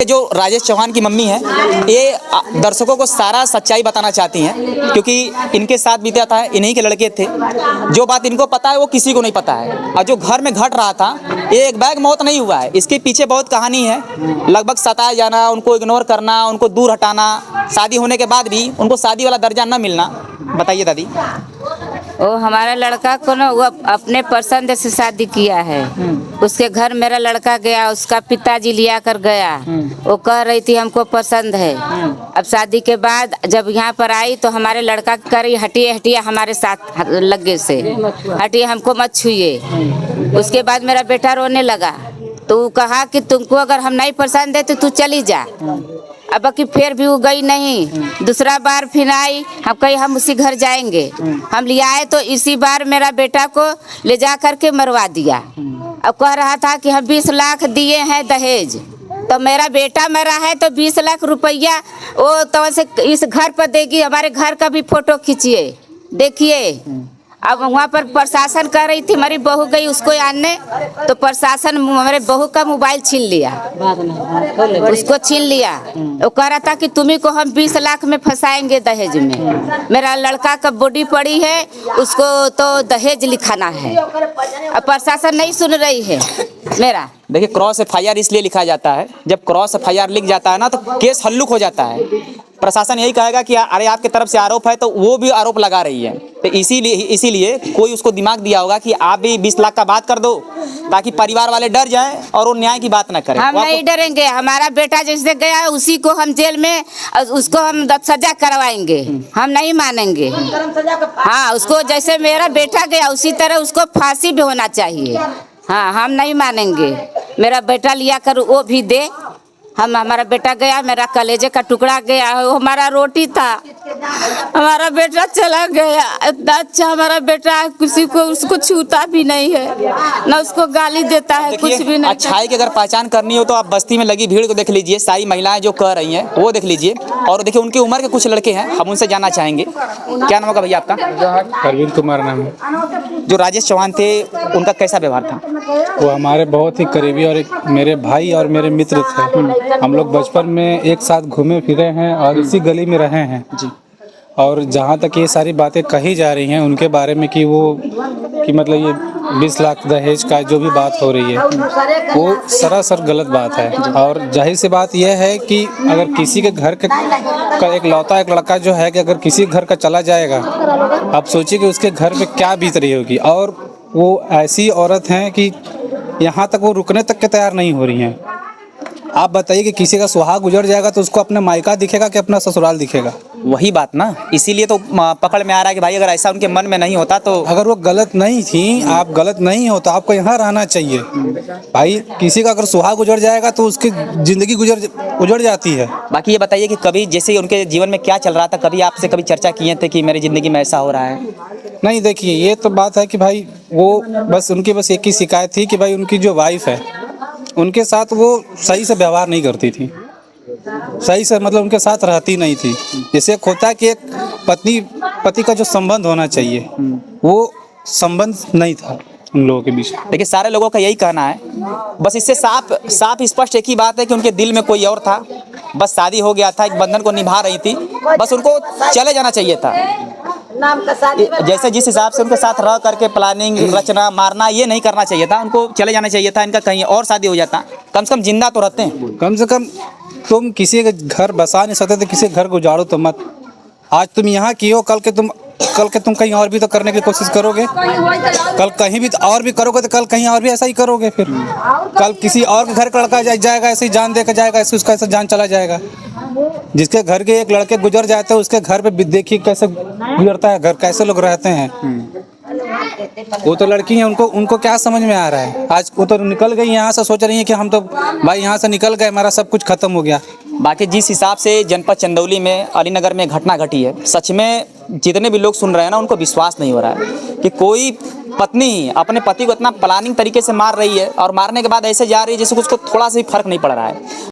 जो राजेश चौहान की मम्मी है, ये दर्शकों को सारा सच्चाई बताना चाहती हैं, क्योंकि इनके साथ बीता था, इन्हीं के लड़के थे। जो बात इनको पता है वो किसी को नहीं पता है, और जो घर में घट रहा था, ये एक बैग मौत नहीं हुआ है, इसके पीछे बहुत कहानी है। लगभग सताया जाना, उनको इग्नोर करना, उनको दूर हटाना, शादी होने के बाद भी उनको शादी वाला दर्जा न मिलना। बताइए दादी। वो हमारा लड़का को ना वो अपने पसंद से शादी किया है। उसके घर मेरा लड़का गया, उसका पिताजी लिया कर गया। वो कह रही थी हमको पसंद है। अब शादी के बाद जब यहाँ पर आई तो हमारे लड़का करी हटिए हटिए हमारे साथ लगे से हटिए, हमको मत छुइए। उसके बाद मेरा बेटा रोने लगा तो वो कहा कि तुमको अगर हम नहीं पसंद है तो तू चली जा। अब कि फिर भी वो गई नहीं। दूसरा बार फिर आई, हम कहीं हम उसी घर जाएंगे। हम ले आए तो इसी बार मेरा बेटा को ले जा करके मरवा दिया। अब कह रहा था कि हम 20 लाख दिए हैं दहेज, तो मेरा बेटा मरा है तो 20 लाख रुपया वो तो से इस घर पर देगी। हमारे घर का भी फोटो खींचिए, देखिए। अब वहाँ पर प्रशासन कह रही थी हमारी बहू गई उसको आने, तो प्रशासन हमारे बहू का मोबाइल छीन लिया, उसको छीन लिया। वो कह रहा था कि तुम्ही को हम 20 लाख में फंसाएंगे दहेज में। मेरा लड़का का बॉडी पड़ी है, उसको तो दहेज लिखाना है। अब प्रशासन नहीं सुन रही है मेरा। देखिए, क्रॉस FIR इसलिए लिखा जाता है, जब क्रॉस FIR लिख जाता है ना तो केस हल्लुक हो जाता है। प्रशासन यही कहेगा कि अरे आपके तरफ से आरोप है, तो वो भी आरोप लगा रही है। तो इसीलिए कोई उसको दिमाग दिया होगा कि आप भी 20 लाख का बात कर दो, ताकि परिवार वाले डर जाएं और वो न्याय की बात ना करें। हम नहीं डरेंगे। हमारा बेटा जैसे गया उसी को हम जेल में उसको हम सजा करवाएंगे, हम नहीं मानेंगे। हाँ, उसको जैसे मेरा बेटा गया उसी तरह उसको फांसी भी होना चाहिए। हाँ, हम नहीं मानेंगे। मेरा बेटा लिया कर वो भी दे। हमारा बेटा गया, मेरा कलेजे का टुकड़ा गया, वो हमारा रोटी था। हमारा बेटा चला गया, इतना अच्छा हमारा बेटा किसी को उसको छूता भी नहीं है, ना उसको गाली देता है, कुछ भी नहीं। अच्छाई की अगर पहचान करनी हो तो आप बस्ती में लगी भीड़ को देख लीजिए, सारी महिलाएं जो कह रही हैं वो देख लीजिए, और देखिए उनकी उम्र के कुछ लड़के हैं, हम उनसे जानना चाहेंगे। क्या नाम होगा भैया आपका? अरविंद कुमार नाम है। जो राजेश चौहान थे उनका कैसा व्यवहार था? वो हमारे बहुत ही करीबी और एक मेरे भाई और मेरे मित्र थे। हम लोग बचपन में एक साथ घूमे फिरे हैं और इसी गली में रहे हैं जी। और जहाँ तक ये सारी बातें कही जा रही हैं उनके बारे में कि मतलब ये 20 लाख दहेज का जो भी बात हो रही है वो सरासर गलत बात है। और जाहिर सी बात यह है कि अगर किसी के घर का एक लौता एक लड़का जो है कि अगर किसी घर का चला जाएगा, आप सोचिए कि उसके घर पे क्या बीत रही होगी। और वो ऐसी औरत हैं कि यहाँ तक वो रुकने तक के तैयार नहीं हो रही हैं। आप बताइए कि किसी का सुहाग गुजर जाएगा तो उसको अपना मायका दिखेगा कि अपना ससुराल दिखेगा? वही बात ना, इसीलिए तो पकड़ में आ रहा है कि भाई अगर ऐसा उनके मन में नहीं होता तो। अगर वो गलत नहीं थी, आप गलत नहीं हो तो आपको यहाँ रहना चाहिए। भाई किसी का अगर सुहाग गुजर जाएगा तो उसकी जिंदगी उजड़ जाती है। बाकी ये बताइए कि कभी जैसे उनके जीवन में क्या चल रहा था, कभी आपसे कभी चर्चा किए थे कि मेरी जिंदगी में ऐसा हो रहा है? नहीं, देखिए ये तो बात है कि भाई वो बस उनकी बस एक ही शिकायत थी कि भाई उनकी जो वाइफ है उनके साथ वो सही से व्यवहार नहीं करती थी, सही से मतलब उनके साथ रहती नहीं थी। जैसे एक होता है कि एक पति का जो संबंध होना चाहिए वो संबंध नहीं था उन लोगों के बीच। देखिए, सारे लोगों का यही कहना है, बस इससे साफ स्पष्ट एक ही बात है कि उनके दिल में कोई और था। बस शादी हो गया था, एक बंधन को निभा रही थी, बस उनको चले जाना चाहिए था। जैसे जिस हिसाब से उनके साथ रह करके प्लानिंग रचना मारना ये नहीं करना चाहिए था, उनको चले जाना चाहिए था। इनका कहीं और शादी हो जाता, कम से कम जिंदा तो रहते हैं। कम से कम तुम किसी के घर बसा नहीं सकते तो किसी घर को उजाड़ो तो मत। आज तुम यहाँ की हो, कल के तुम कहीं और भी तो करने की कोशिश करोगे, कल कहीं भी और भी करोगे तो कल कहीं और भी ऐसा ही करोगे। फिर कल किसी और के घर का लड़का जाएगा, ऐसे ही जान देकर जाएगा, ऐसे उसका ऐसा जान चला जाएगा। जिसके घर के एक लड़के गुजर जाते हैं उसके घर पे देखिए कैसे गुजरता है घर, कैसे लोग रहते हैं। वो तो लड़की है, उनको क्या समझ में आ रहा है? आज वो तो निकल गई यहाँ से, सोच रही है कि हम तो भाई यहाँ से निकल गए, हमारा सब कुछ खत्म हो गया। बाकी जिस हिसाब से जनपद चंदौली में अलीनगर में घटना घटी है, सच में जितने भी लोग सुन रहे हैं ना उनको विश्वास नहीं हो रहा है कि कोई पत्नी अपने पति को इतना प्लानिंग तरीके से मार रही है और मारने के बाद ऐसे जा रही है जैसे उसको थोड़ा सा भी फर्क नहीं पड़ रहा है।